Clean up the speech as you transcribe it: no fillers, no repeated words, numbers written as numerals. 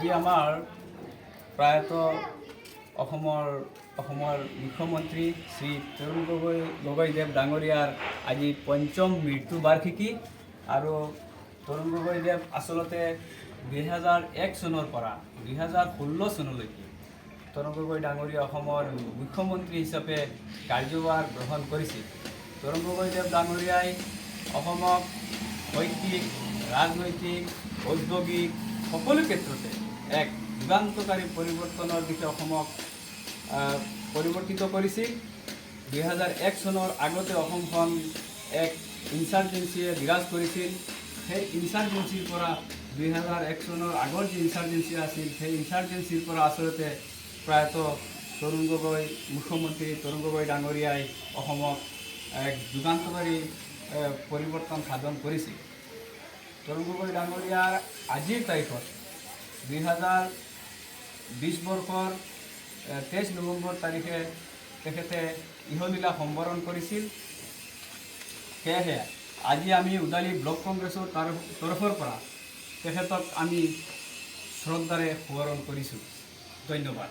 আজি আমাৰ অসমৰ মুখ্যমন্ত্ৰী শ্ৰী তৰুণ গগৈদেৱ ডাঙৰীয়াৰ আজি পঞ্চম মৃত্যুবাৰ্ষিকী। আৰু তৰুণ গগৈদেৱ আচলতে 2001 চনৰ পৰা 2016 চনলৈকে তৰুণ গগৈ ডাঙৰীয়া অসমৰ মুখ্যমন্ত্ৰী হিচাপে কাৰ্যভাৰ গ্ৰহণ কৰিছিল। তৰুণ গগৈদেৱ ডাঙৰীয়াই অসমক শৈক্ষিক, ৰাজনৈতিক, ঔদ্যোগিক সকলো ক্ষেত্ৰতে এক যুগান্তকাৰী পৰিৱৰ্তনৰ দিশে অসমক পৰিৱৰ্তিত কৰিছিল। 2001 চনৰ আগতে অসমখন এক ইনচাৰ্জেঞ্চিয়ে বিৰাজ কৰিছিল। সেই ইনচাৰ্জেঞ্চিৰ পৰা 2001 চনৰ আগৰ যি ইনচাৰ্জেঞ্চি আছিল, সেই ইনচাৰ্জেঞ্চিৰ পৰা আচলতে প্ৰায়তঃ মুখ্যমন্ত্ৰী তৰুণ গগৈ ডাঙৰীয়াই অসমক এক যুগান্তকাৰী পৰিৱৰ্তন সাধন কৰিছিল। তৰুণ গগৈ ডাঙৰীয়াৰ আজিৰ তাৰিখত 2020 বৰ্ষৰ 23 নৱেম্বৰ তাৰিখে তেখেতে ইহলীলা সম্বৰণ কৰিছিল। সেয়েহে আজি আমি উদালি ব্লক কংগ্ৰেছৰ তৰফৰ পৰা তেখেতক আমি শ্ৰদ্ধাৰে সোঁৱৰণ কৰিছোঁ। ধন্যবাদ।